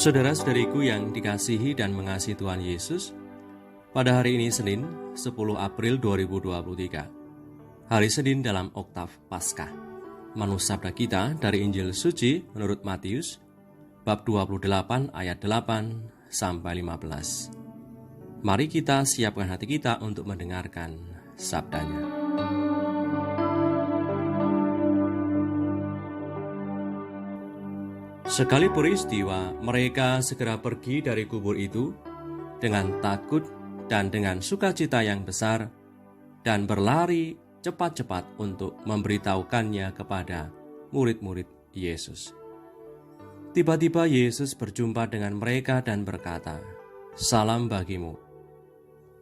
Saudara-saudariku yang dikasihi dan mengasihi Tuhan Yesus, pada hari ini Senin 10 April 2023, hari Senin dalam Oktav Paskah. Manusabda kita dari Injil Suci menurut Matius, bab 28 ayat 8 sampai 15. Mari kita siapkan hati kita untuk mendengarkan sabdanya. Sekali peristiwa, mereka segera pergi dari kubur itu dengan takut dan dengan sukacita yang besar dan berlari cepat-cepat untuk memberitahukannya kepada murid-murid Yesus. Tiba-tiba Yesus berjumpa dengan mereka dan berkata, "Salam bagimu."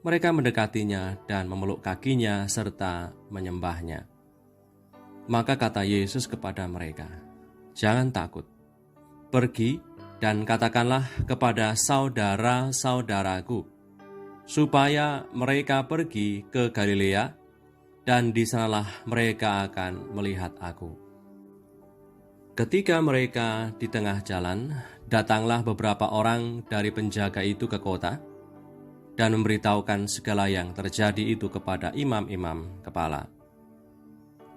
Mereka mendekatinya dan memeluk kakinya serta menyembahnya. Maka kata Yesus kepada mereka, "Jangan takut. Pergi dan katakanlah kepada saudara-saudaraku, supaya mereka pergi ke Galilea, dan di sanalah mereka akan melihat aku." Ketika mereka di tengah jalan, datanglah beberapa orang dari penjaga itu ke kota, dan memberitahukan segala yang terjadi itu kepada imam-imam kepala.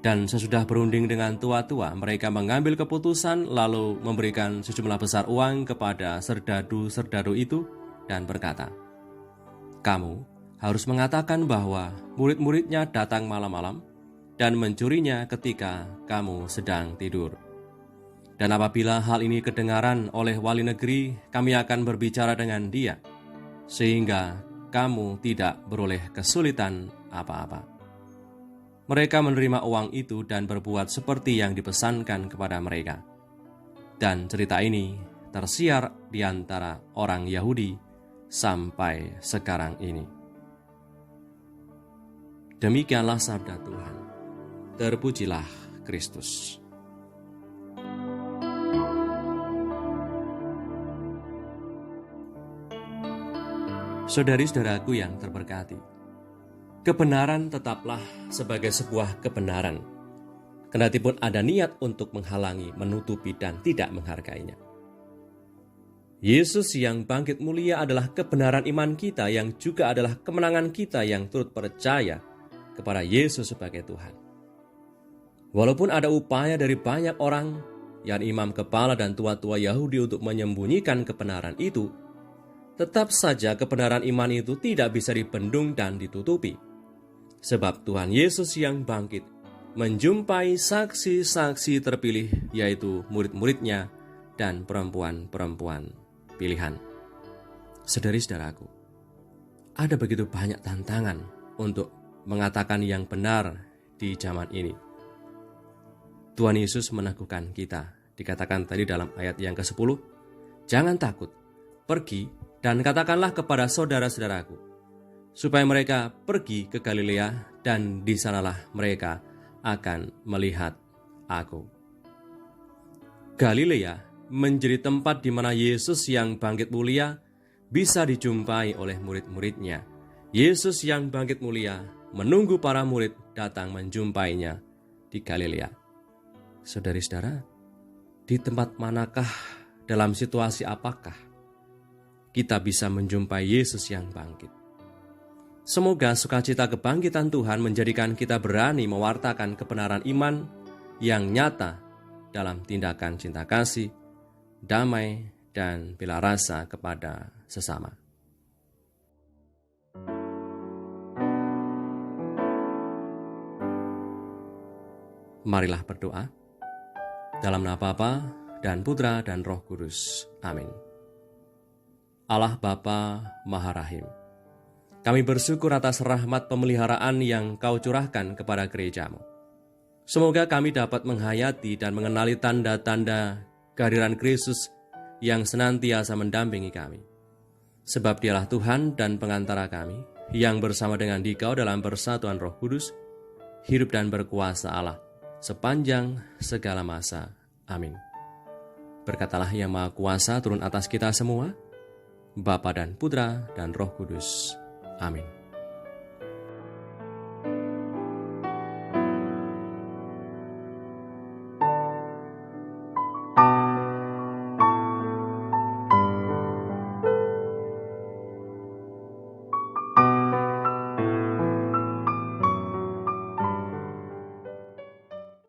Dan sesudah berunding dengan tua-tua, mereka mengambil keputusan lalu memberikan sejumlah besar uang kepada serdadu-serdadu itu dan berkata, "Kamu harus mengatakan bahwa murid-muridnya datang malam-malam dan mencurinya ketika kamu sedang tidur. Dan apabila hal ini kedengaran oleh wali negeri, kami akan berbicara dengan dia, sehingga kamu tidak beroleh kesulitan apa-apa." Mereka menerima uang itu dan berbuat seperti yang dipesankan kepada mereka. Dan cerita ini tersiar di antara orang Yahudi sampai sekarang ini. Demikianlah sabda Tuhan. Terpujilah Kristus. Saudari-saudaraku yang terberkati, kebenaran tetaplah sebagai sebuah kebenaran, kendatipun ada niat untuk menghalangi, menutupi, dan tidak menghargainya. Yesus yang bangkit mulia adalah kebenaran iman kita, yang juga adalah kemenangan kita yang turut percaya kepada Yesus sebagai Tuhan. Walaupun ada upaya dari banyak orang, yakni imam kepala dan tua-tua Yahudi, untuk menyembunyikan kebenaran itu, tetap saja kebenaran iman itu tidak bisa dibendung dan ditutupi. Sebab Tuhan Yesus yang bangkit menjumpai saksi-saksi terpilih, yaitu murid-muridnya dan perempuan-perempuan pilihan. Saudari-saudaraku, ada begitu banyak tantangan untuk mengatakan yang benar di zaman ini. Tuhan Yesus meneguhkan kita, dikatakan tadi dalam ayat yang ke-10, "Jangan takut, pergi dan katakanlah kepada saudara-saudaraku, supaya mereka pergi ke Galilea, dan di sanalah mereka akan melihat aku." Galilea menjadi tempat di mana Yesus yang bangkit mulia bisa dijumpai oleh murid-muridnya. Yesus yang bangkit mulia menunggu para murid datang menjumpainya di Galilea. Saudari-saudara, di tempat manakah, dalam situasi apakah kita bisa menjumpai Yesus yang bangkit? Semoga sukacita kebangkitan Tuhan menjadikan kita berani mewartakan kebenaran iman yang nyata dalam tindakan cinta kasih, damai, dan bela rasa kepada sesama. Marilah berdoa. Dalam nama Bapa dan Putra dan Roh Kudus. Amin. Allah Bapa Maha Rahim, kami bersyukur atas rahmat pemeliharaan yang Kau curahkan kepada gereja-Mu. Semoga kami dapat menghayati dan mengenali tanda-tanda kehadiran Kristus yang senantiasa mendampingi kami. Sebab Dialah Tuhan dan pengantara kami, yang bersama dengan Dikau dalam persatuan Roh Kudus, hidup dan berkuasa Allah sepanjang segala masa. Amin. Berkatalah Yang Maha Kuasa turun atas kita semua, Bapa dan Putra dan Roh Kudus. Amin.